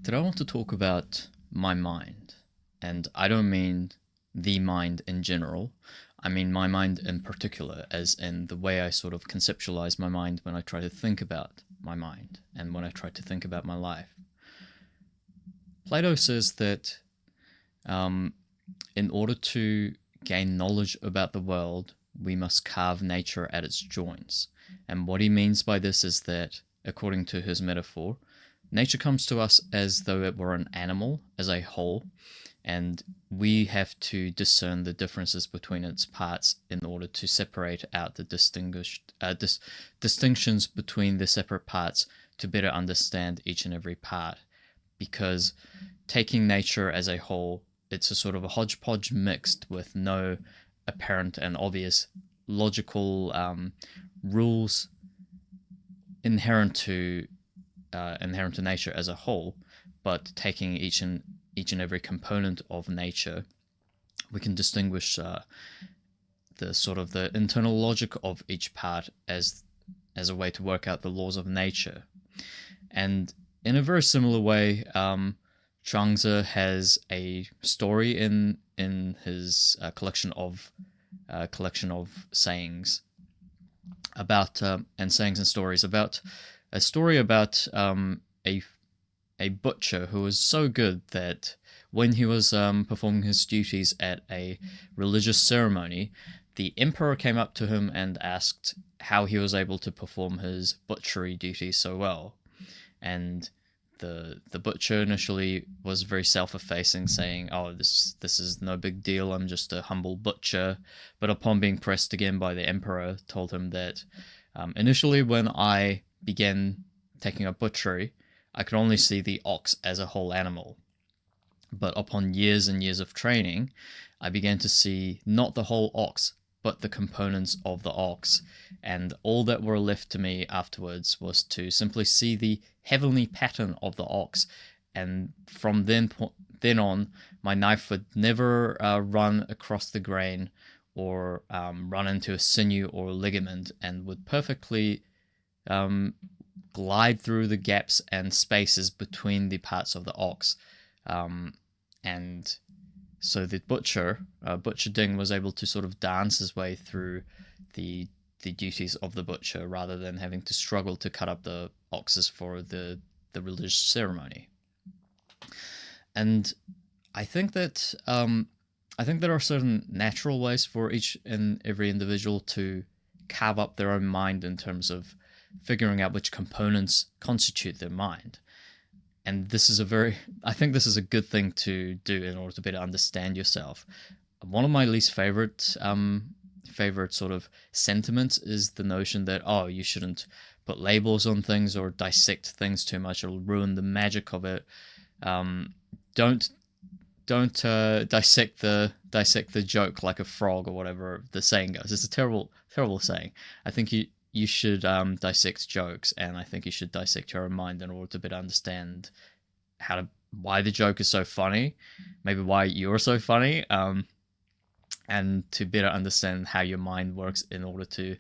Today I want to talk about my mind. And I don't mean the mind in general. I mean my mind in particular, as in the way I sort of conceptualize my mind when I try to think about my mind and when I try to think about my life. Plato says that um, in order to gain knowledge about the world, we must carve nature at its joints. And what he means by this is that, according to his metaphor, nature comes to us as though it were an animal as a whole, and we have to discern the differences between its parts in order to separate out the distinctions between the separate parts to better understand each and every part. Because taking nature as a whole, it's a sort of a hodgepodge mixed with no apparent and obvious logical rules inherent to nature as a whole, but taking each and every component of nature, we can distinguish the sort of the internal logic of each part as a way to work out the laws of nature. And in a very similar way, Zhuangzi has a story in his collection of sayings about and sayings and stories about a story about a butcher who was so good that when he was performing his duties at a religious ceremony, the emperor came up to him and asked how he was able to perform his butchery duties so well. And the butcher initially was very self-effacing, saying, "Oh, this is no big deal. I'm just a humble butcher." But upon being pressed again by the emperor, told him that initially, when I began taking up butchery, I could only see the ox as a whole animal. But upon years and years of training, I began to see not the whole ox, but the components of the ox. And all that were left to me afterwards was to simply see the heavenly pattern of the ox. And from then on, my knife would never run across the grain or run into a sinew or ligament, and would perfectly glide through the gaps and spaces between the parts of the ox. And so the Butcher Ding, was able to sort of dance his way through the duties of the butcher rather than having to struggle to cut up the oxes for the religious ceremony. And I think that there are certain natural ways for each and every individual to carve up their own mind in terms of figuring out which components constitute their mind. And I think this is a good thing to do in order to better understand yourself. One of my least favorite sort of sentiments is the notion that, oh, you shouldn't put labels on things or dissect things too much. It'll ruin the magic of it. Don't dissect the joke like a frog, or whatever the saying goes. It's a terrible saying. I think you should dissect jokes, and I think you should dissect your own mind in order to better understand why the joke is so funny, maybe why you're so funny, and to better understand how your mind works in order to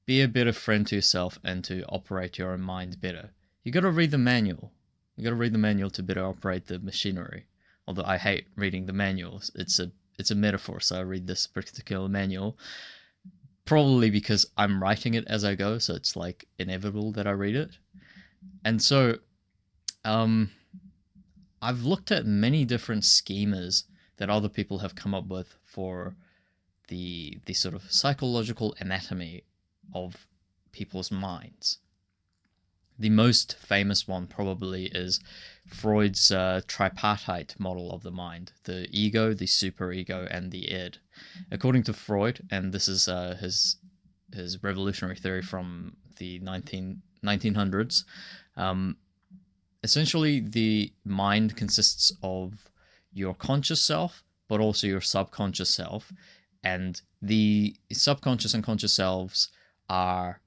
be a better friend to yourself and to operate your own mind better. You got to read the manual. You got to read the manual to better operate the machinery. Although I hate reading the manuals, it's a metaphor, so I read this particular manual. Probably because I'm writing it as I go, so it's like inevitable that I read it. And so, I've looked at many different schemas that other people have come up with for the sort of psychological anatomy of people's minds. The most famous one probably is Freud's tripartite model of the mind: the ego, the superego, and the id. According to Freud, and this is his revolutionary theory from the 1900s, essentially the mind consists of your conscious self, but also your subconscious self, and the subconscious and conscious selves are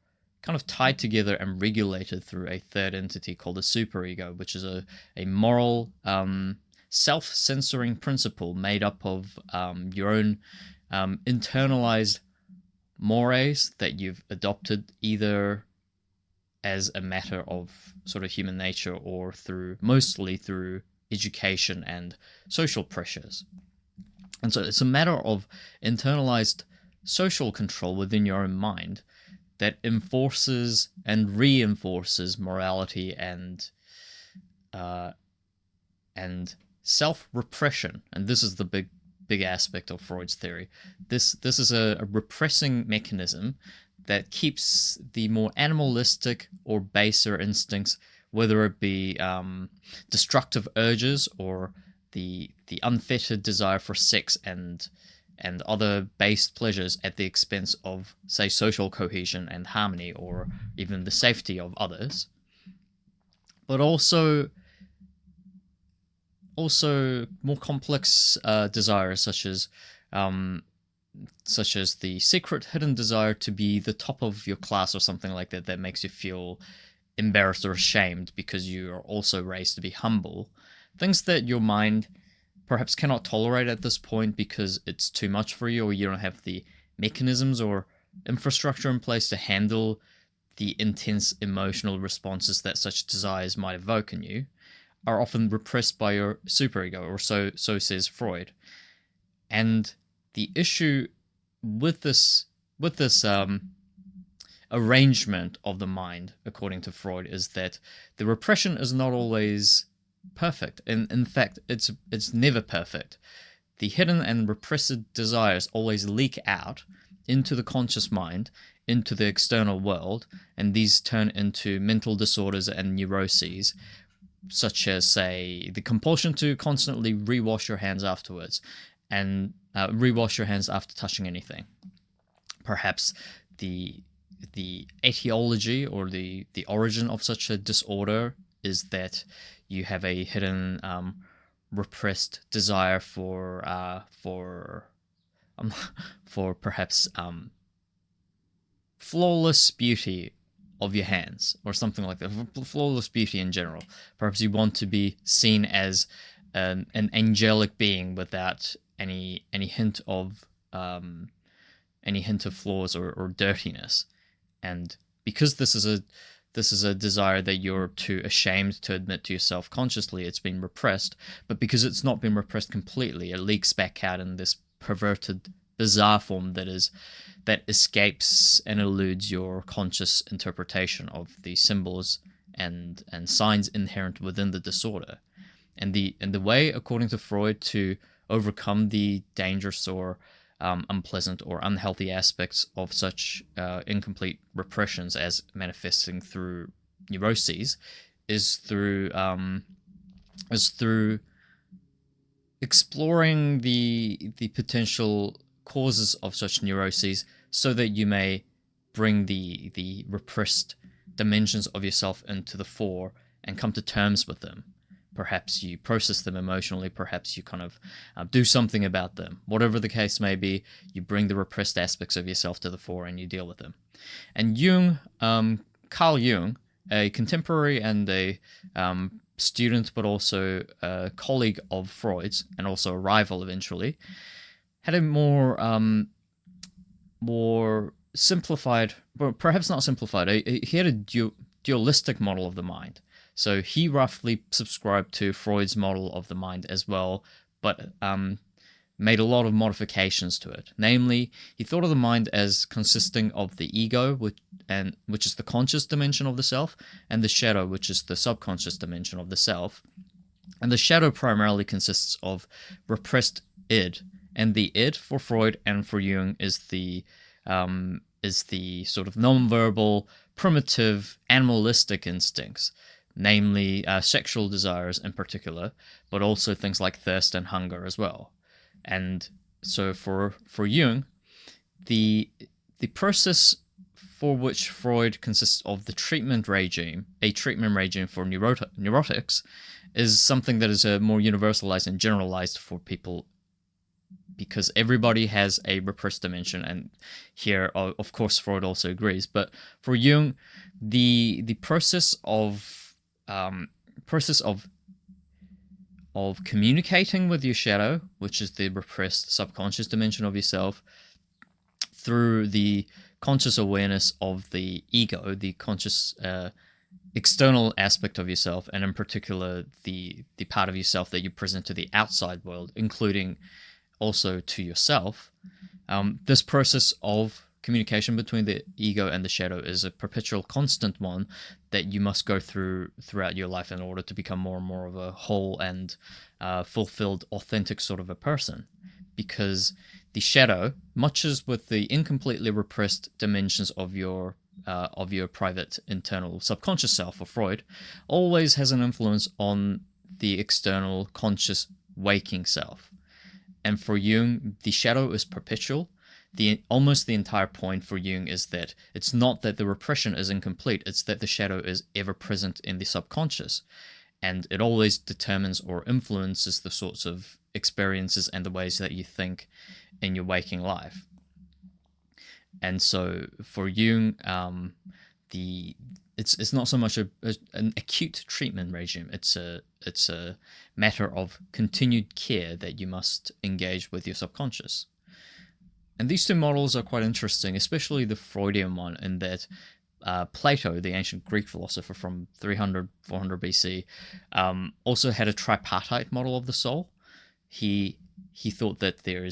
kind of tied together and regulated through a third entity called a superego, which is a moral, self-censoring principle made up of your own internalized mores that you've adopted either as a matter of sort of human nature, or mostly through education and social pressures. And so it's a matter of internalized social control within your own mind that enforces and reinforces morality uh, and self-repression. And this is the big aspect of Freud's theory. This is a repressing mechanism that keeps the more animalistic or baser instincts, whether it be destructive urges or the unfettered desire for sex and other base pleasures at the expense of, say, social cohesion and harmony, or even the safety of others, but also more complex desires, such as the secret hidden desire to be the top of your class or something like that, that makes you feel embarrassed or ashamed because you are also raised to be humble. Things that your mind perhaps cannot tolerate at this point because it's too much for you, or you don't have the mechanisms or infrastructure in place to handle the intense emotional responses that such desires might evoke in you, are often repressed by your superego, or so says Freud. And the issue with this arrangement of the mind, according to Freud, is that the repression is not always perfect. And in fact, it's never perfect. The hidden and repressed desires always leak out into the conscious mind, into the external world, and these turn into mental disorders and neuroses, such as, say, the compulsion to constantly rewash your hands afterwards, and rewash your hands after touching anything. Perhaps the etiology or the origin of such a disorder is that you have a hidden repressed desire for perhaps flawless beauty of your hands, or something like that. Flawless beauty in general. Perhaps you want to be seen as an angelic being without any hint of flaws or dirtiness. And because this is a desire that you're too ashamed to admit to yourself consciously, it's been repressed. But because it's not been repressed completely, it leaks back out in this perverted, bizarre form that escapes and eludes your conscious interpretation of the symbols and signs inherent within the disorder. And the way, according to Freud, to overcome the dangerous or unpleasant or unhealthy aspects of such incomplete repressions as manifesting through neuroses is through exploring the potential causes of such neuroses, so that you may bring the repressed dimensions of yourself into the fore and come to terms with them. Perhaps you process them emotionally, perhaps you kind of do something about them. Whatever the case may be, you bring the repressed aspects of yourself to the fore and you deal with them. And Jung, Carl Jung, a contemporary and a student, but also a colleague of Freud's, and also a rival eventually, had a more simplified, well, perhaps not simplified, he had a dualistic model of the mind. So he roughly subscribed to Freud's model of the mind as well, but made a lot of modifications to it. Namely, he thought of the mind as consisting of the ego, which is the conscious dimension of the self, and the shadow, which is the subconscious dimension of the self. And the shadow primarily consists of repressed id, and the id for Freud and for Jung is the sort of non-verbal, primitive, animalistic instincts, namely sexual desires in particular, but also things like thirst and hunger as well. And so for Jung, the process for which Freud consists of the treatment regime, a treatment regime for neurotics, is something that is more universalized and generalized for people, because everybody has a repressed dimension, and here, of course, Freud also agrees. But for Jung, the process of communicating with your shadow, which is the repressed subconscious dimension of yourself, through the conscious awareness of the ego, the conscious external aspect of yourself, and in particular the part of yourself that you present to the outside world, including also to yourself. This process of communication between the ego and the shadow is a perpetual, constant one that you must go through throughout your life in order to become more and more of a whole and fulfilled, authentic sort of a person. Because the shadow, much as with the incompletely repressed dimensions of your private internal subconscious self for Freud, always has an influence on the external conscious waking self. And for Jung, the shadow is perpetual. Almost the entire point for Jung is that it's not that the repression is incomplete, it's that the shadow is ever present in the subconscious. And it always determines or influences the sorts of experiences and the ways that you think in your waking life. And so for Jung, it's not so much an acute treatment regime. It's a matter of continued care that you must engage with your subconscious. And these two models are quite interesting, especially the Freudian one, in that Plato, the ancient Greek philosopher from 300, 400 BC, also had a tripartite model of the soul. He thought that he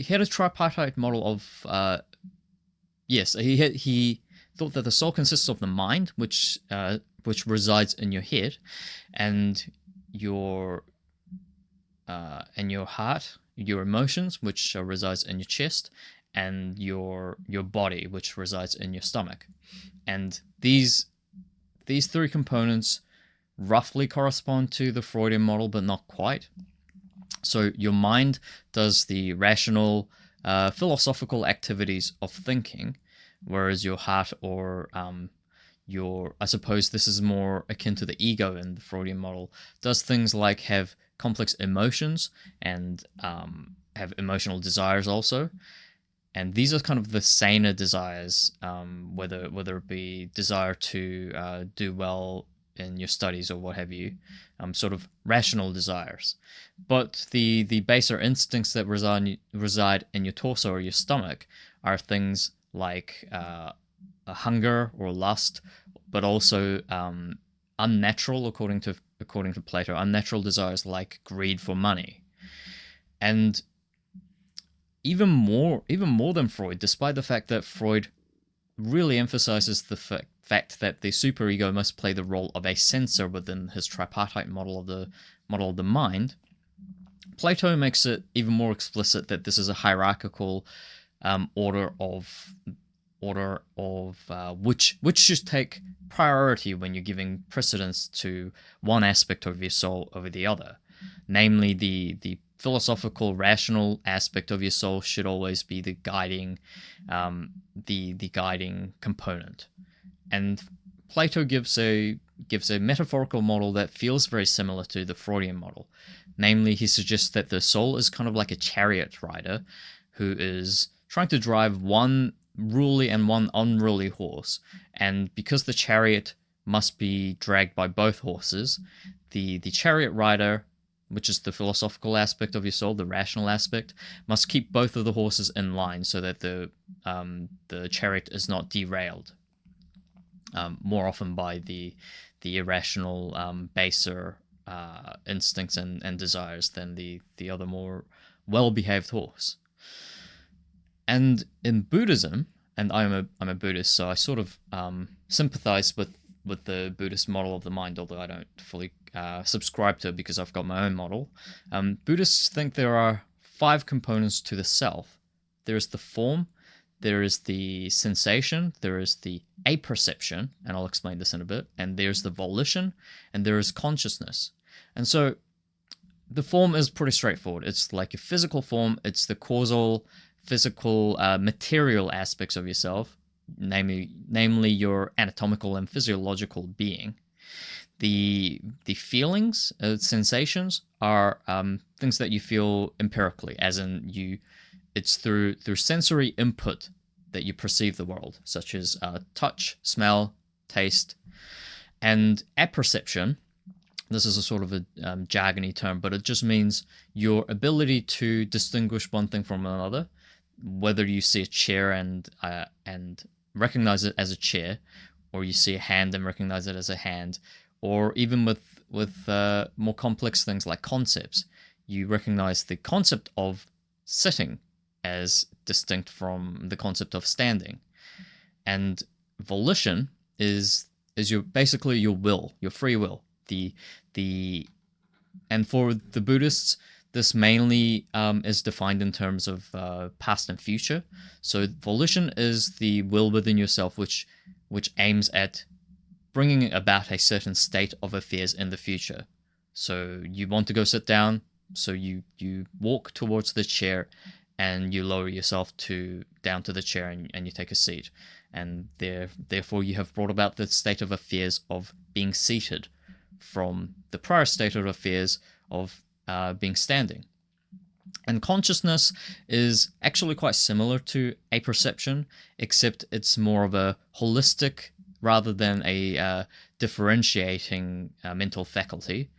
had a tripartite model of he thought that the soul consists of the mind, which resides in your head, and your heart, your emotions, which resides in your chest, and your body, which resides in your stomach. And these three components roughly correspond to the Freudian model, but not quite. So your mind does the rational, philosophical activities of thinking, whereas your heart or I suppose this is more akin to the ego in the Freudian model, does things like have complex emotions and have emotional desires also. And these are kind of the saner desires, whether it be desire to do well in your studies or what have you, sort of rational desires. But the baser instincts that reside in your torso or your stomach are things like a hunger or lust, but also unnatural, according to Plato, unnatural desires like greed for money. And even more than Freud, despite the fact that Freud really emphasizes the fact that the superego must play the role of a censor within his tripartite model of the mind, Plato makes it even more explicit that this is a hierarchical order of which should take priority when you're giving precedence to one aspect of your soul over the other. Namely, the philosophical, rational aspect of your soul should always be the guiding component. And Plato gives a metaphorical model that feels very similar to the Freudian model. Namely, he suggests that the soul is kind of like a chariot rider who is trying to drive one ruly and one unruly horse. And because the chariot must be dragged by both horses, the chariot rider, which is the philosophical aspect of your soul, the rational aspect, must keep both of the horses in line so that the chariot is not derailed more often by the irrational, baser instincts and desires than the other more well-behaved horse. And in Buddhism, and I'm a Buddhist, so I sort of sympathize with the Buddhist model of the mind, although I don't fully subscribe to it because I've got my own model. Buddhists think there are 5 components to the self. There is the form, there is the sensation, there is the apperception, and I'll explain this in a bit, and there's the volition, and there is consciousness. And so the form is pretty straightforward. It's like a physical form, it's the causal, physical, material aspects of yourself, namely your anatomical and physiological being. The feelings, sensations, are things that you feel empirically, as in it's through sensory input that you perceive the world, such as touch, smell, taste. And apperception, this is a sort of a jargony term, but it just means your ability to distinguish one thing from another. whether you see a chair and recognize it as a chair, or you see a hand and recognize it as a hand, or even with more complex things like concepts, you recognize the concept of sitting as distinct from the concept of standing. And volition is your basically your will, your free will. And for the Buddhists, this mainly is defined in terms of past and future. So volition is the will within yourself, which aims at bringing about a certain state of affairs in the future. So you want to go sit down, so you walk towards the chair, and you lower yourself down to the chair, and you take a seat. And therefore you have brought about the state of affairs of being seated from the prior state of affairs of being standing. And consciousness is actually quite similar to a perception, except it's more of a holistic rather than a differentiating mental faculty.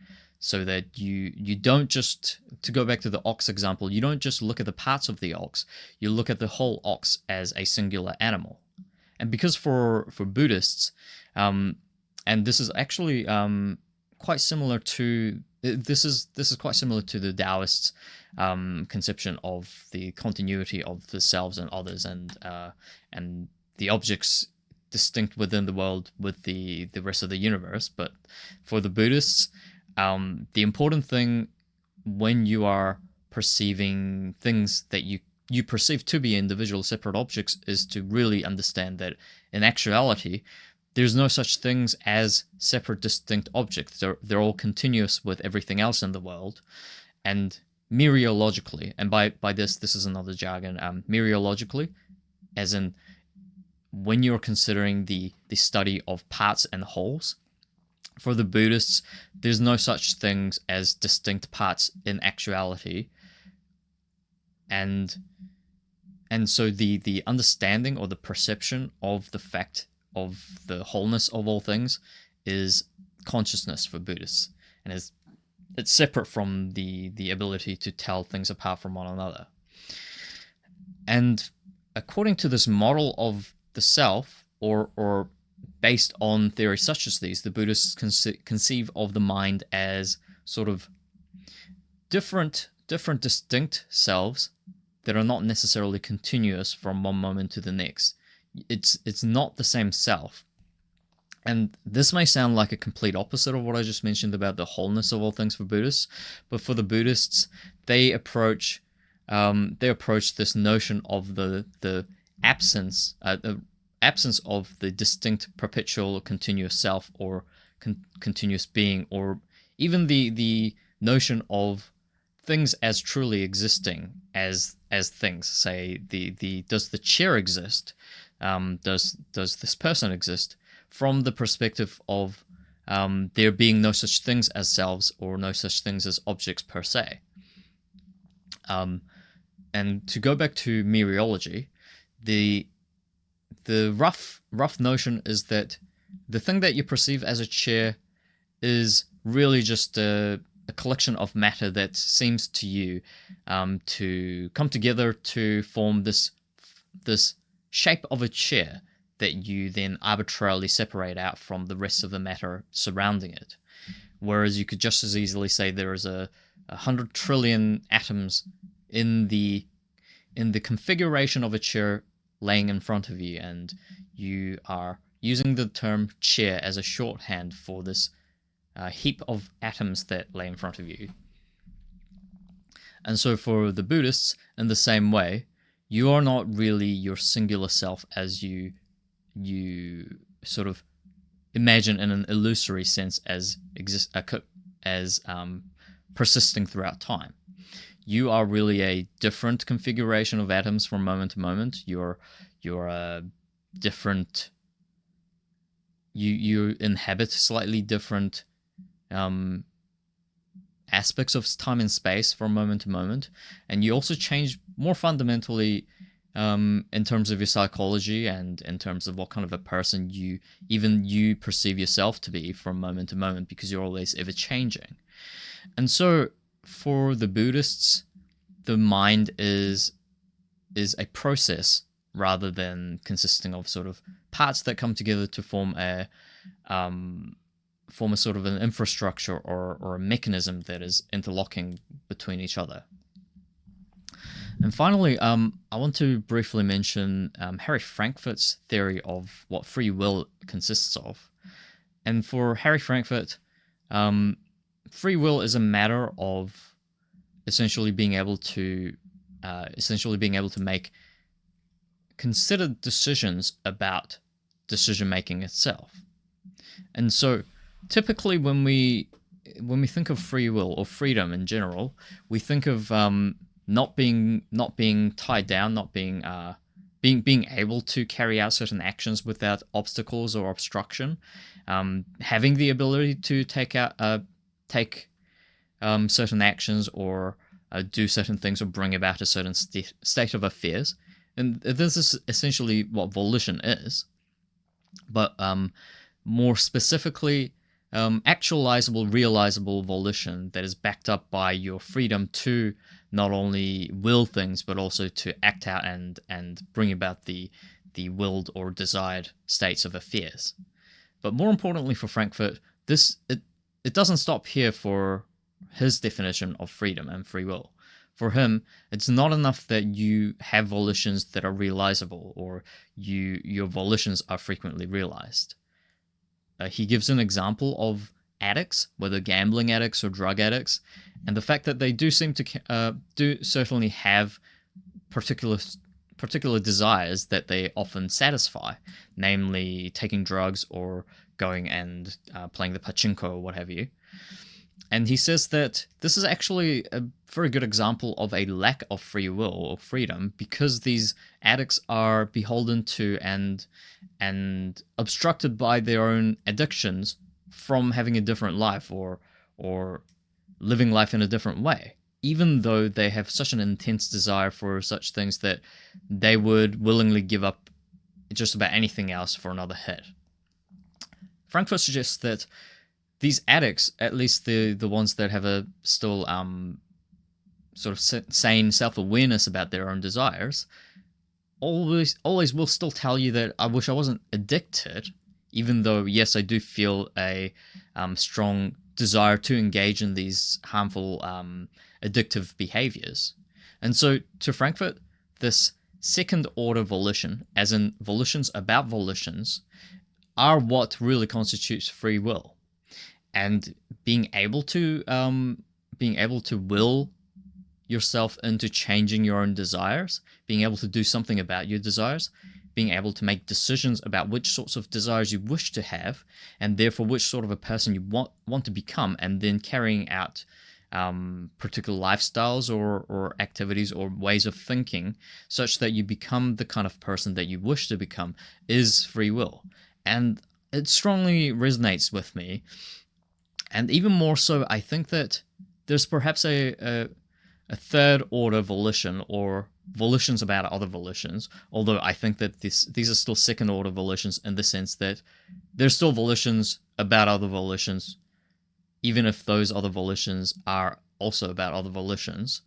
So that you don't just, to go back to the ox example, you don't just look at the parts of the ox, you look at the whole ox as a singular animal. And because for Buddhists, and this is actually quite similar to this is quite similar to the Taoists' conception of the continuity of the selves and others, and the objects distinct within the world with the rest of the universe. But for the Buddhists, the important thing when you are perceiving things that you perceive to be individual separate objects is to really understand that in actuality there's no such things as separate distinct objects. They're all continuous with everything else in the world. And mereologically, and by this is another jargon, mereologically, as in when you're considering the study of parts and wholes, for the Buddhists, there's no such things as distinct parts in actuality. And so the understanding or the perception of the fact of the wholeness of all things is consciousness for Buddhists. And it's separate from the ability to tell things apart from one another. And according to this model of the self, or based on theories such as these, the Buddhists conceive of the mind as sort of different distinct selves that are not necessarily continuous from one moment to the next. It's not the same self. And this may sound like a complete opposite of what I just mentioned about the wholeness of all things for Buddhists, but for the Buddhists, they approach this notion of the absence of the distinct, perpetual, continuous self, or continuous being, or even the notion of things as truly existing as things. Say does the chair exist? Does this person exist? From the perspective of there being no such things as selves or no such things as objects per se. And to go back to mereology, the rough notion is that the thing that you perceive as a chair is really just a collection of matter that seems to you to come together to form this shape of a chair that you then arbitrarily separate out from the rest of the matter surrounding it. Whereas you could just as easily say there is 100 trillion atoms in the configuration of a chair laying in front of you, and you are using the term chair as a shorthand for this heap of atoms that lay in front of you. And so for the Buddhists, in the same way, you are not really your singular self as you sort of imagine in an illusory sense as persisting throughout time. You are really a different configuration of atoms from moment to moment. You're a different. You inhabit slightly different aspects of time and space from moment to moment, and you also change more fundamentally in terms of your psychology and in terms of what kind of a person you perceive yourself to be from moment to moment, because you're always ever changing. And so for the Buddhists, the mind is is a process rather than consisting of sort of parts that come together to form a sort of an infrastructure or a mechanism that is interlocking between each other. And finally, I want to briefly mention Harry Frankfurt's theory of what free will consists of. And for Harry Frankfurt, free will is a matter of essentially being able to make considered decisions about decision making itself. And so, typically, when we think of free will or freedom in general, we think of not being tied down, not being being able to carry out certain actions without obstacles or obstruction, having the ability to take certain actions or do certain things or bring about a certain state of affairs. And this is essentially what volition is. But more specifically, actualizable, realizable volition that is backed up by your freedom to not only will things, but also to act out and bring about the willed or desired states of affairs. But more importantly for Frankfurt, it doesn't stop here for his definition of freedom and free will. For him, it's not enough that you have volitions that are realizable or your volitions are frequently realized. He gives an example of addicts, whether gambling addicts or drug addicts, and the fact that they do seem to do certainly have particular desires that they often satisfy, namely taking drugs or going and playing the pachinko or what have you. And he says that this is actually a very good example of a lack of free will or freedom, because these addicts are beholden to and obstructed by their own addictions from having a different life or living life in a different way, even though they have such an intense desire for such things that they would willingly give up just about anything else for another hit. Frankfurt suggests that these addicts, at least the ones that have a still sort of sane self-awareness about their own desires, always will still tell you that I wish I wasn't addicted, even though, yes, I do feel a strong desire to engage in these harmful addictive behaviors. And so to Frankfurt, this second order volition, as in volitions about volitions, are what really constitutes free will. And being able to will yourself into changing your own desires, being able to do something about your desires, being able to make decisions about which sorts of desires you wish to have, and therefore which sort of a person you want to become, and then carrying out particular lifestyles or activities or ways of thinking such that you become the kind of person that you wish to become, is free will. And it strongly resonates with me. And even more so, I think that there's perhaps a third order volition, or volitions about other volitions, although I think that these are still second order volitions in the sense that there's still volitions about other volitions, even if those other volitions are also about other volitions.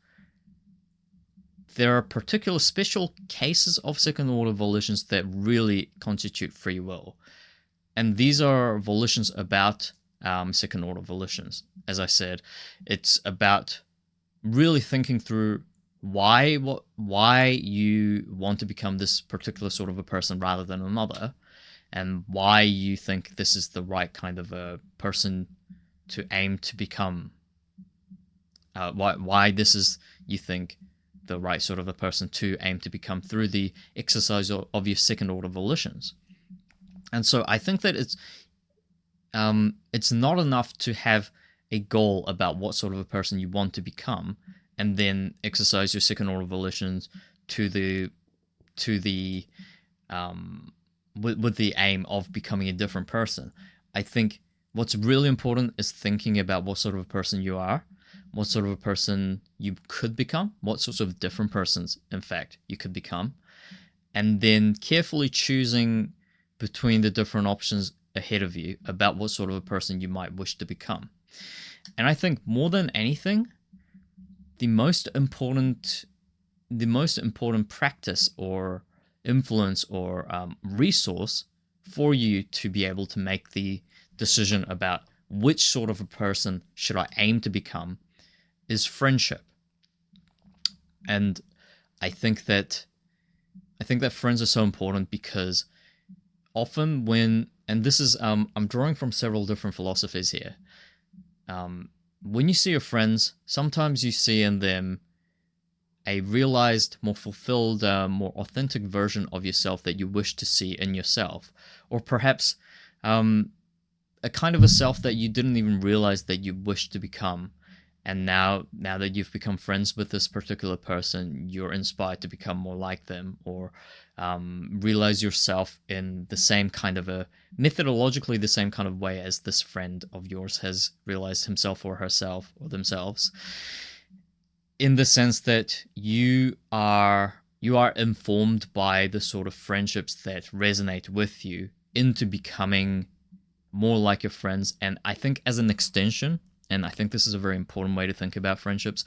There are particular special cases of second order volitions that really constitute free will. And these are volitions about second order volitions. As I said, it's about really thinking through why you want to become this particular sort of a person rather than another, and why you think this is the right kind of a person to aim to become. Why this is, you think, the right sort of a person to aim to become through the exercise of your second order volitions. And so I think that it's not enough to have a goal about what sort of a person you want to become and then exercise your second order volitions with the aim of becoming a different person. I think what's really important is thinking about what sort of a person you are, what sort of a person you could become, what sorts of different persons, in fact, you could become, and then carefully choosing between the different options ahead of you about what sort of a person you might wish to become. And I think more than anything, the most important the most important practice or influence or resource for you to be able to make the decision about which sort of a person should I aim to become is friendship. And I think that friends are so important because often and this is I'm drawing from several different philosophies here. When you see your friends, sometimes you see in them a realized, more fulfilled, more authentic version of yourself that you wish to see in yourself, or perhaps a kind of a self that you didn't even realize that you wish to become. And now that you've become friends with this particular person, you're inspired to become more like them, or realize yourself in the same kind of a methodologically the same kind of way as this friend of yours has realized himself or herself or themselves, in the sense that you are informed by the sort of friendships that resonate with you into becoming more like your friends. And I think as an extension, and I think this is a very important way to think about friendships,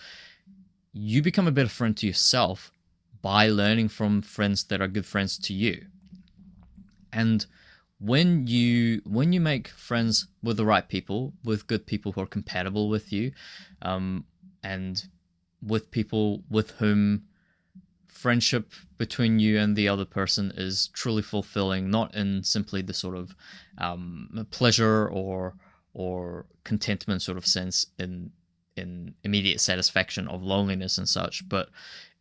you become a better friend to yourself by learning from friends that are good friends to you. And when you make friends with the right people, with good people who are compatible with you, and with people with whom friendship between you and the other person is truly fulfilling, not in simply the sort of pleasure or contentment sort of sense in immediate satisfaction of loneliness and such, but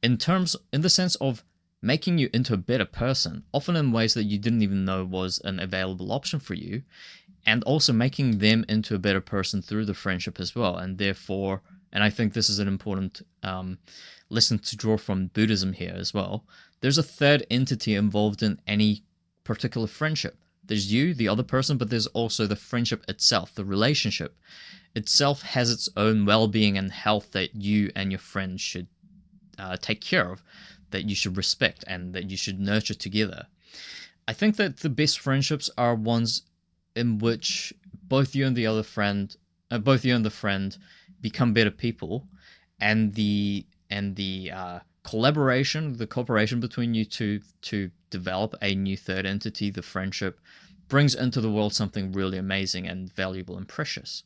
in the sense of making you into a better person, often in ways that you didn't even know was an available option for you, and also making them into a better person through the friendship as well. And therefore, and I think this is an important lesson to draw from Buddhism here as well, there's a third entity involved in any particular friendship. There's you, the other person, but there's also the friendship itself. The relationship itself has its own well-being and health that you and your friend should take care of, that you should respect, and that you should nurture together. I think that the best friendships are ones in which both you and the friend become better people, and the collaboration, the cooperation between you two to develop a new third entity, the friendship, brings into the world something really amazing and valuable and precious.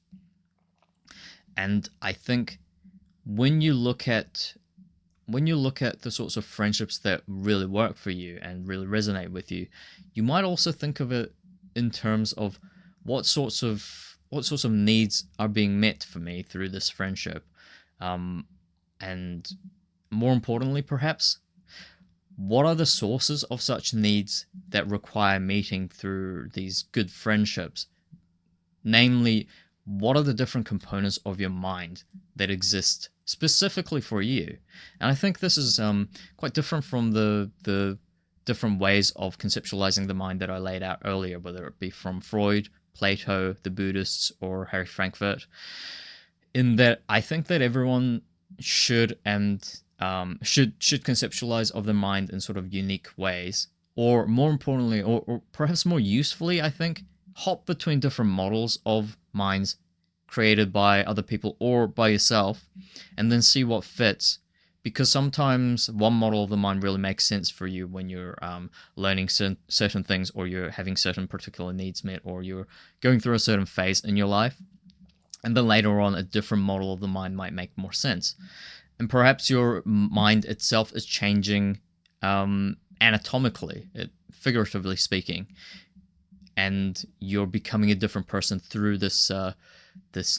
And I think when you look at the sorts of friendships that really work for you and really resonate with you, you might also think of it in terms of what sorts of needs are being met for me through this friendship, and more importantly, perhaps, what are the sources of such needs that require meeting through these good friendships? Namely, what are the different components of your mind that exist specifically for you? And I think this is quite different from the different ways of conceptualizing the mind that I laid out earlier, whether it be from Freud, Plato, the Buddhists, or Harry Frankfurt, in that I think that everyone should conceptualize of the mind in sort of unique ways, or more importantly, or perhaps more usefully, I think, hop between different models of minds created by other people or by yourself, and then see what fits. Because sometimes one model of the mind really makes sense for you when you're learning certain things, or you're having certain particular needs met, or you're going through a certain phase in your life. And then later on, a different model of the mind might make more sense. And perhaps your mind itself is changing anatomically, figuratively speaking, and you're becoming a different person through this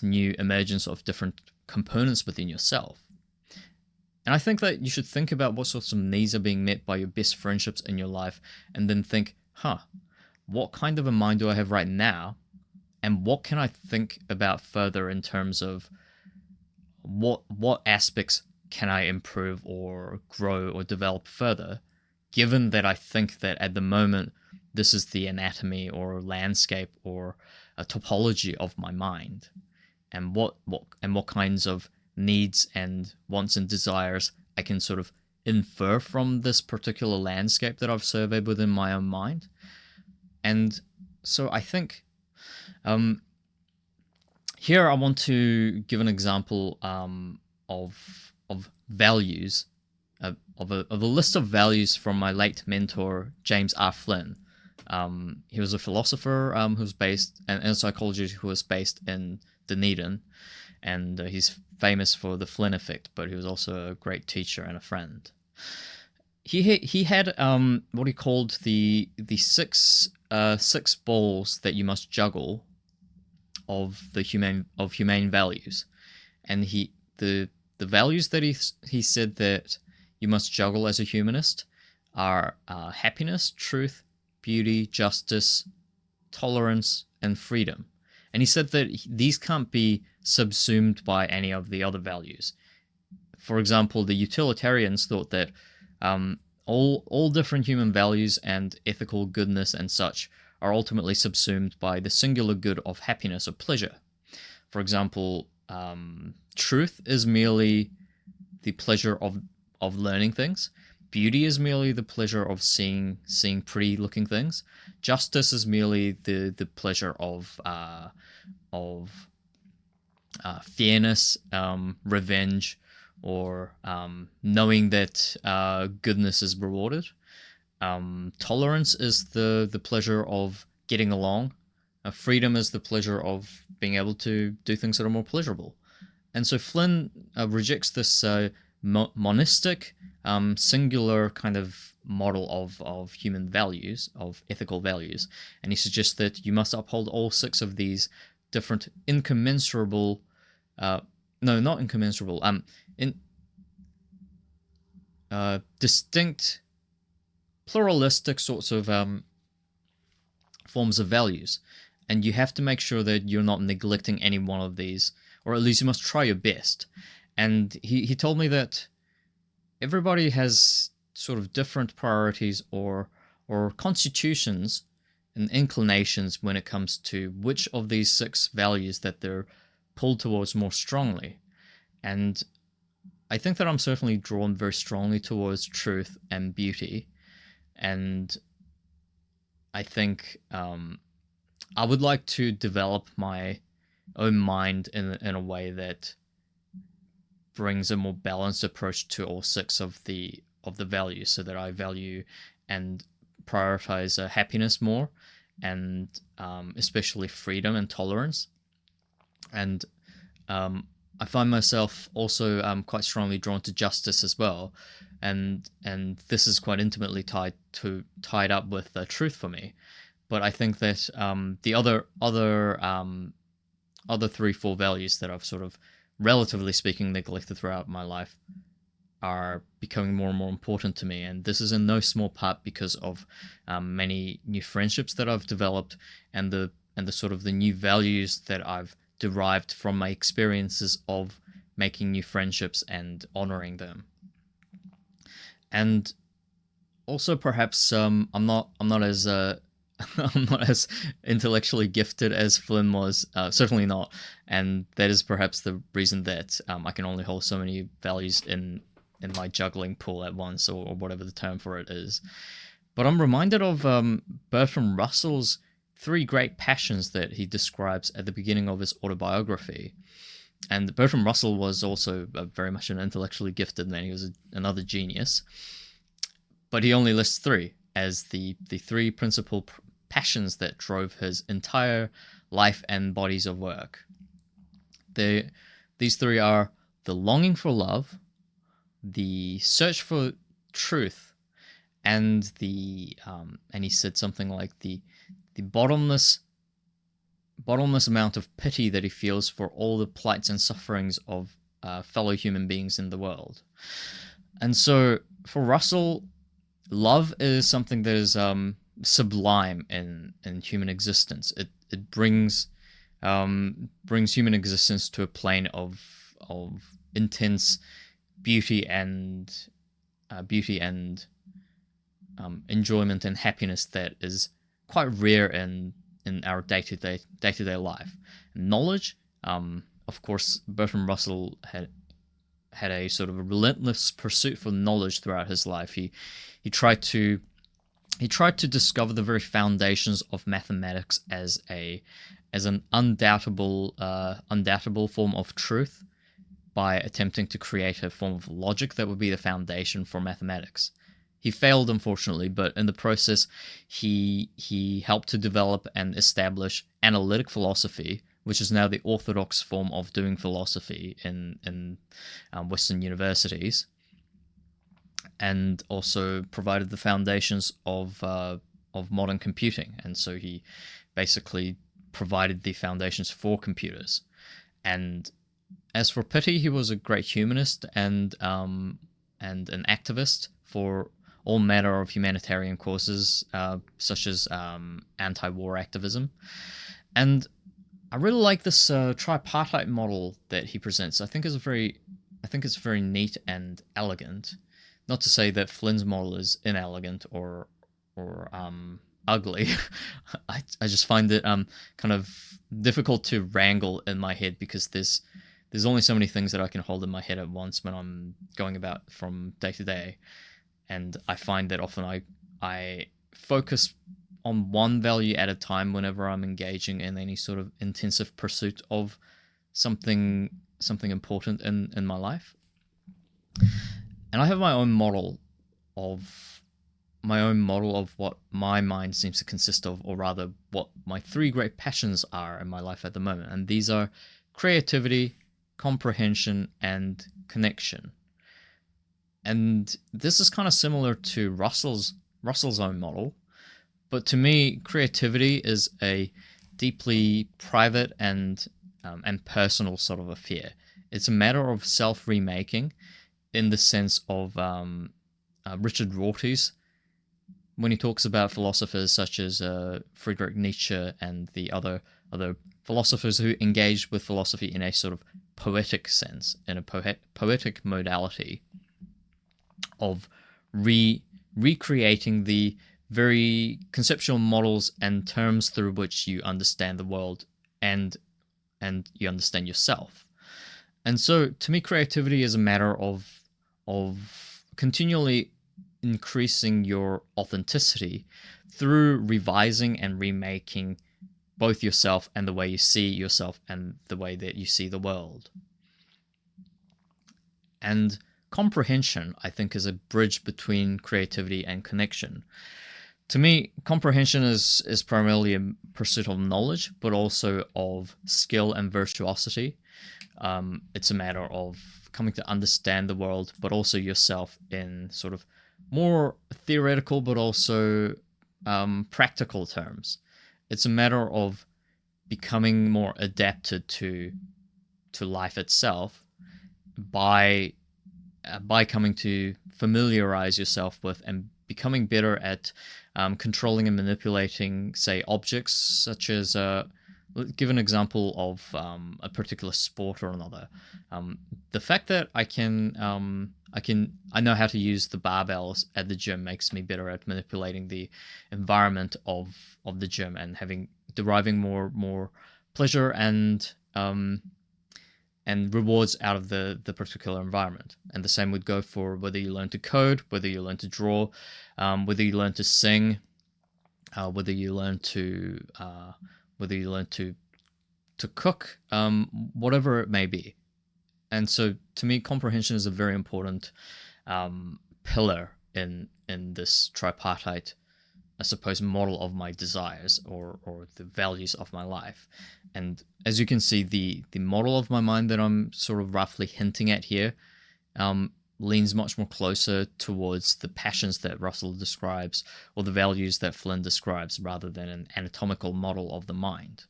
new emergence of different components within yourself. And I think that you should think about what sorts of needs are being met by your best friendships in your life, and then think, what kind of a mind do I have right now? And what can I think about further in terms of what aspects can I improve or grow or develop further, given that I think that at the moment this is the anatomy or landscape or a topology of my mind, and what kinds of needs and wants and desires I can sort of infer from this particular landscape that I've surveyed within my own mind. And so I think here I want to give an example of values of a list of values from my late mentor James R. Flynn. He was a philosopher who was based and a psychologist who was based in Dunedin, and he's famous for the Flynn effect. But he was also a great teacher and a friend. He had what he called the six balls that you must juggle of humane values, and the values that he said that you must juggle as a humanist are happiness, truth, beauty, justice, tolerance, and freedom. And he said that these can't be subsumed by any of the other values. For example, the utilitarians thought that all different human values and ethical goodness and such are ultimately subsumed by the singular good of happiness or pleasure. For example, truth is merely the pleasure of learning things. Beauty is merely the pleasure of seeing pretty looking things. Justice is merely the pleasure of fairness, revenge, or knowing that goodness is rewarded. Tolerance is the pleasure of getting along. Freedom is the pleasure of being able to do things that are more pleasurable. And so Flynn rejects this monistic, singular kind of model of human values, of ethical values, and he suggests that you must uphold all six of these different incommensurable, not incommensurable, distinct, pluralistic sorts of forms of values, and you have to make sure that you're not neglecting any one of these, or at least you must try your best. And he told me that everybody has sort of different priorities or constitutions and inclinations when it comes to which of these six values that they're pulled towards more strongly. And I think that I'm certainly drawn very strongly towards truth and beauty. And I think I would like to develop my own mind in a way that brings a more balanced approach to all six of the values, so that I value and prioritize happiness more, and especially freedom and tolerance. And I find myself also quite strongly drawn to justice as well, and this is quite intimately tied up with truth for me. But I think that the other 3-4 values that I've sort of, relatively speaking, neglected throughout my life are becoming more and more important to me. And this is in no small part because of many new friendships that I've developed, and the sort of the new values that I've derived from my experiences of making new friendships and honoring them. And also perhaps I'm not as I'm not as intellectually gifted as Flynn was, certainly not, and that is perhaps the reason that I can only hold so many values in my juggling pool at once, or whatever the term for it is. But I'm reminded of Bertrand Russell's 3 great passions that he describes at the beginning of his autobiography. And Bertrand Russell was also very much an intellectually gifted man. He was another genius. But he only lists 3 as the 3 principal passions that drove his entire life and bodies of work. These 3 are the longing for love, the search for truth, and and he said something like the bottomless amount of pity that he feels for all the plights and sufferings of fellow human beings in the world. And so for Russell, love is something that is sublime in human existence. It brings human existence to a plane of intense beauty and enjoyment and happiness that is quite rare in our day-to-day life. Knowledge, of course, Bertrand Russell had a sort of a relentless pursuit for knowledge throughout his life. He tried to discover the very foundations of mathematics as an undoubtable form of truth, by attempting to create a form of logic that would be the foundation for mathematics. He failed, unfortunately, but in the process, he helped to develop and establish analytic philosophy, which is now the orthodox form of doing philosophy in Western universities, and also provided the foundations of modern computing. And so he basically provided the foundations for computers. And as for Pitti, he was a great humanist and an activist for all manner of humanitarian causes, such as anti-war activism. And I really like this tripartite model that he presents. I think it's very neat and elegant. Not to say that Flynn's model is inelegant or ugly. I just find it kind of difficult to wrangle in my head, because there's only so many things that I can hold in my head at once when I'm going about from day to day. And I find that often I focus on one value at a time whenever I'm engaging in any sort of intensive pursuit of something important in my life. And I have my own model of what my mind seems to consist of, or rather what my three great passions are in my life at the moment. And these are creativity, comprehension, and connection. And this is kind of similar to Russell's own model, but to me, creativity is a deeply private and personal sort of affair. It's a matter of self-remaking, in the sense of Richard Rorty's, when he talks about philosophers such as Friedrich Nietzsche and the other philosophers who engaged with philosophy in a sort of poetic sense, in a poetic modality of recreating the very conceptual models and terms through which you understand the world and you understand yourself. And so, to me, creativity is a matter of continually increasing your authenticity through revising and remaking both yourself and the way you see yourself and the way that you see the world. And comprehension, I think, is a bridge between creativity and connection. To me, comprehension is primarily a pursuit of knowledge, but also of skill and virtuosity. It's a matter of coming to understand the world, but also yourself in sort of more theoretical, but also practical terms. It's a matter of becoming more adapted to life itself by coming to familiarize yourself with and becoming better at controlling and manipulating, say, objects, such as give an example of a particular sport or another. The fact that I know how to use the barbells at the gym makes me better at manipulating the environment of the gym and deriving more pleasure and rewards out of the particular environment. And the same would go for whether you learn to code, whether you learn to draw, whether you learn to sing, whether you learn to cook, whatever it may be. And so, to me, comprehension is a very important pillar in this tripartite, I suppose, model of my desires or the values of my life. And as you can see, the model of my mind that I'm sort of roughly hinting at here leans much more closer towards the passions that Russell describes or the values that Flynn describes, rather than an anatomical model of the mind.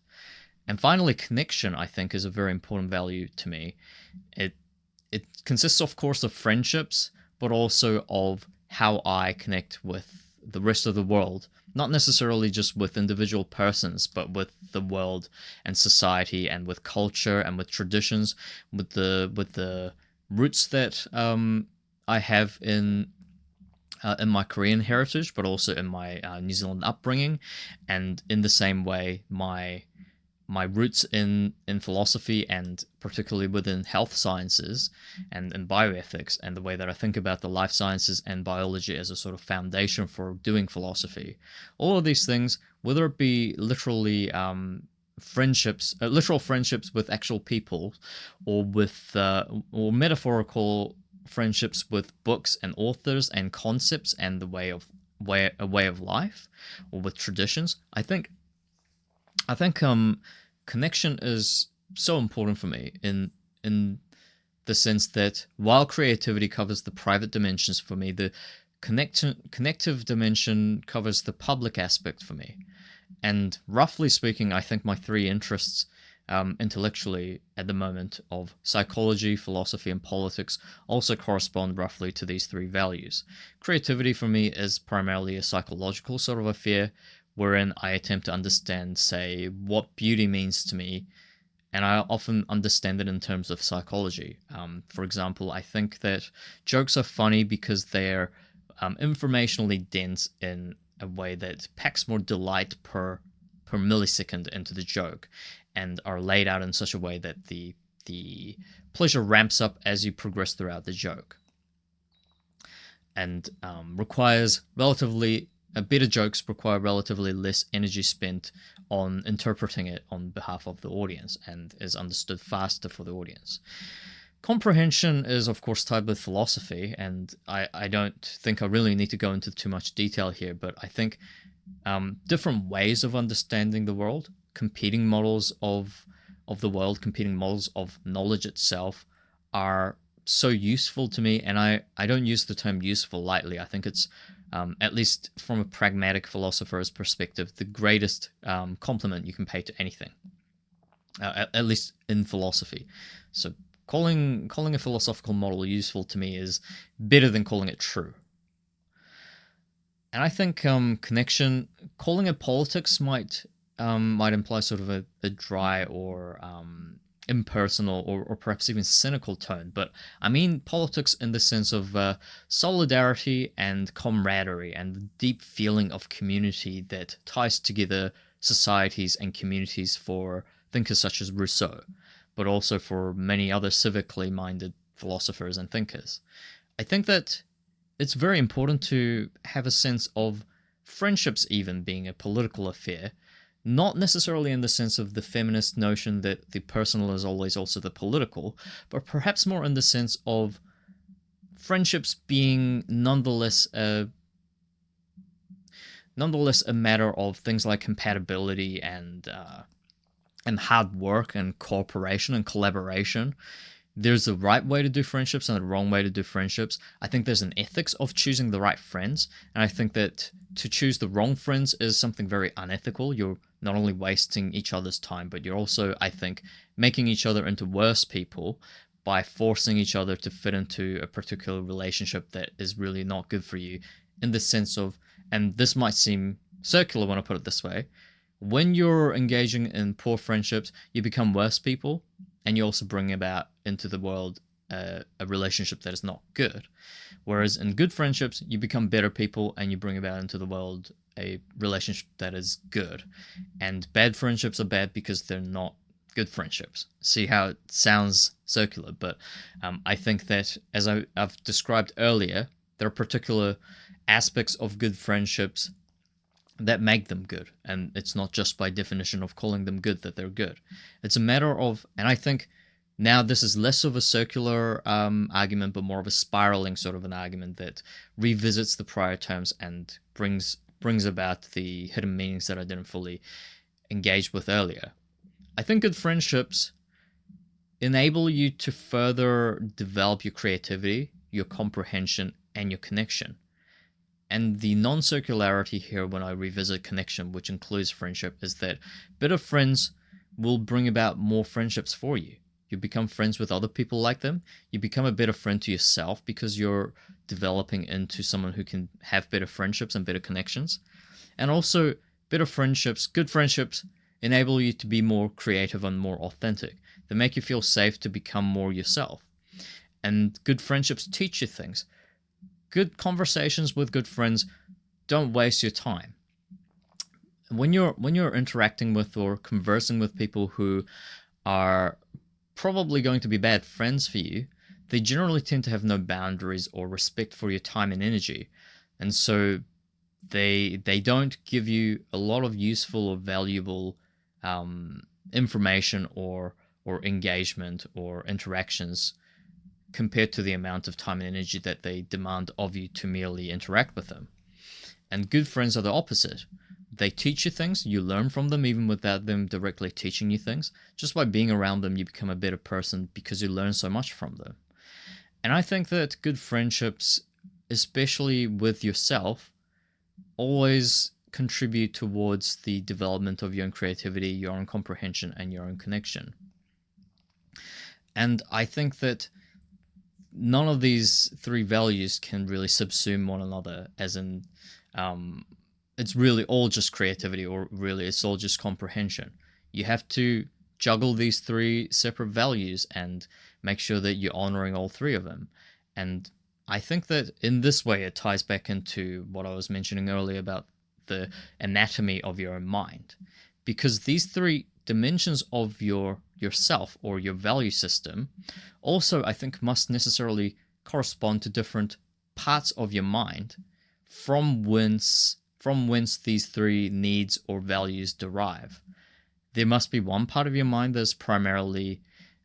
And finally, connection, I think, is a very important value to me. It consists, of course, of friendships, but also of how I connect with the rest of the world. Not necessarily just with individual persons, but with the world and society, and with culture and with traditions, with the roots that I have in my Korean heritage, but also in my New Zealand upbringing, and in the same way, my roots in philosophy, and particularly within health sciences and bioethics, and the way that I think about the life sciences and biology as a sort of foundation for doing philosophy. All of these things, whether it be literally friendships, literal friendships with actual people, or with or metaphorical friendships with books and authors and concepts and the way of life, or with traditions. I think connection is so important for me in the sense that while creativity covers the private dimensions for me, the connective dimension covers the public aspect for me. And roughly speaking, I think my three interests intellectually at the moment of psychology, philosophy, and politics also correspond roughly to these three values. Creativity for me is primarily a psychological sort of affair wherein I attempt to understand, say, what beauty means to me, and I often understand it in terms of psychology. For example, I think that jokes are funny because they're informationally dense in a way that packs more delight per millisecond into the joke, and are laid out in such a way that the pleasure ramps up as you progress throughout the joke, and requires relatively better jokes require relatively less energy spent on interpreting it on behalf of the audience and is understood faster for the audience. Comprehension is, of course, tied with philosophy, and I don't think I really need to go into too much detail here, but I think different ways of understanding the world, competing models of the world, competing models of knowledge itself, are so useful to me, and I don't use the term useful lightly. I think it's at least from a pragmatic philosopher's perspective, the greatest compliment you can pay to anything, at least in philosophy. So calling a philosophical model useful to me is better than calling it true. And I think connection, calling it politics might imply sort of a dry or impersonal or perhaps even cynical tone. But I mean politics in the sense of solidarity and camaraderie and the deep feeling of community that ties together societies and communities for thinkers such as Rousseau, but also for many other civically minded philosophers and thinkers. I think that it's very important to have a sense of friendships even being a political affair, not necessarily in the sense of the feminist notion that the personal is always also the political, but perhaps more in the sense of friendships being nonetheless a matter of things like compatibility and hard work and cooperation and collaboration. There's the right way to do friendships and the wrong way to do friendships. I think there's an ethics of choosing the right friends, and I think that to choose the wrong friends is something very unethical. You're not only wasting each other's time, but you're also, I think, making each other into worse people by forcing each other to fit into a particular relationship that is really not good for you, in the sense of, and this might seem circular when I put it this way, when you're engaging in poor friendships, you become worse people, and you also bring about into the world a relationship that is not good. Whereas in good friendships, you become better people and you bring about into the world a relationship that is good. And bad friendships are bad because they're not good friendships. See how it sounds circular, but I think that, as I've described earlier, there are particular aspects of good friendships that make them good. And it's not just by definition of calling them good that they're good. It's a matter of, and I think now this is less of a circular argument, but more of a spiraling sort of an argument that revisits the prior terms and brings about the hidden meanings that I didn't fully engage with earlier. I think good friendships enable you to further develop your creativity, your comprehension, and your connection. And the non-circularity here when I revisit connection, which includes friendship, is that better friends will bring about more friendships for you. You become friends with other people like them. You become a better friend to yourself because you're developing into someone who can have better friendships and better connections. And also, better friendships, good friendships, enable you to be more creative and more authentic. They make you feel safe to become more yourself. And good friendships teach you things. Good conversations with good friends don't waste your time. When you're interacting with or conversing with people who are probably going to be bad friends for you, they generally tend to have no boundaries or respect for your time and energy. And so they don't give you a lot of useful or valuable information or engagement or interactions compared to the amount of time and energy that they demand of you to merely interact with them. And good friends are the opposite. They teach you things, you learn from them even without them directly teaching you things. Just by being around them, you become a better person because you learn so much from them. And I think that good friendships, especially with yourself, always contribute towards the development of your own creativity, your own comprehension, and your own connection. And I think that none of these three values can really subsume one another, as in it's really all just creativity, or really it's all just comprehension. You have to juggle these three separate values and make sure that you're honoring all three of them. And I think that in this way it ties back into what I was mentioning earlier about the anatomy of your own mind, because these three dimensions of yourself or your value system also, I think, must necessarily correspond to different parts of your mind from whence these three needs or values derive. There must be one part of your mind that's primarily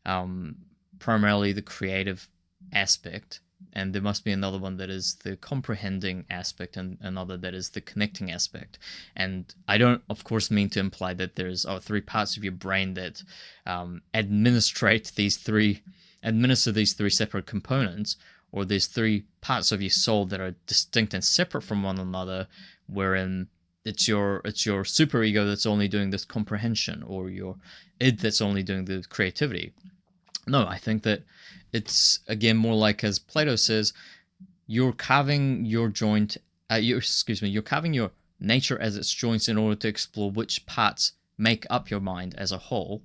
the creative aspect, and there must be another one that is the comprehending aspect, and another that is the connecting aspect. And I don't, of course, mean to imply that there's three parts of your brain that administer these three separate components, or there's three parts of your soul that are distinct and separate from one another, wherein it's your superego that's only doing this comprehension, or your id that's only doing the creativity. No, I think that it's, again, more like, as Plato says, you're carving your nature as its joints in order to explore which parts make up your mind as a whole.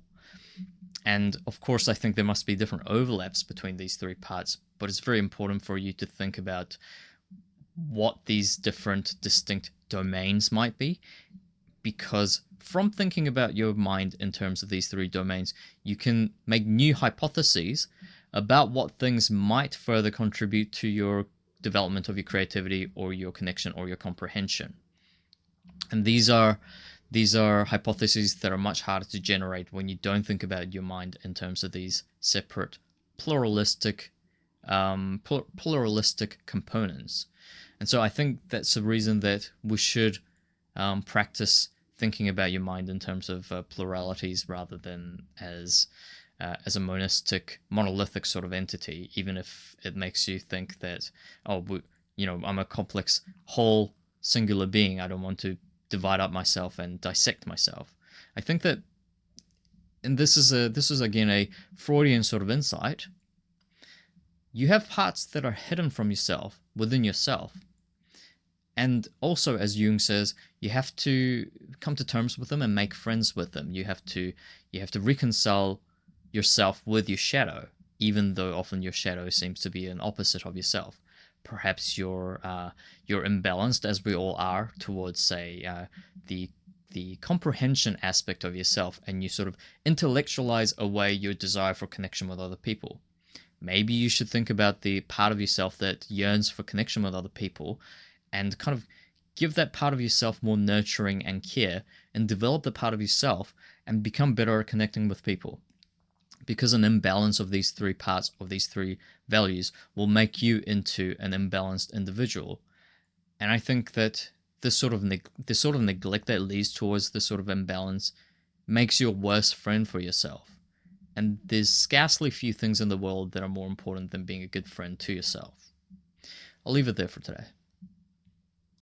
And of course, I think there must be different overlaps between these three parts, but it's very important for you to think about what these different distinct domains might be, because from thinking about your mind in terms of these three domains, you can make new hypotheses about what things might further contribute to your development of your creativity or your connection or your comprehension. And these are hypotheses that are much harder to generate when you don't think about your mind in terms of these separate pluralistic components. And so I think that's the reason that we should practice thinking about your mind in terms of pluralities rather than as a monolithic sort of entity, even if it makes you think that, I'm a complex whole singular being. I don't want to divide up myself and dissect myself. I think that, and this is again a Freudian sort of insight, you have parts that are hidden from yourself within yourself. And also, as Jung says, you have to come to terms with them and make friends with them. You have to reconcile yourself with your shadow, even though often your shadow seems to be an opposite of yourself. Perhaps you're imbalanced, as we all are, towards, say, the comprehension aspect of yourself, and you sort of intellectualize away your desire for connection with other people. Maybe you should think about the part of yourself that yearns for connection with other people, and kind of give that part of yourself more nurturing and care, and develop the part of yourself and become better at connecting with people. Because an imbalance of these three parts, of these three values, will make you into an imbalanced individual. And I think that this sort of neglect that leads towards this sort of imbalance makes you a worse friend for yourself. And there's scarcely few things in the world that are more important than being a good friend to yourself. I'll leave it there for today.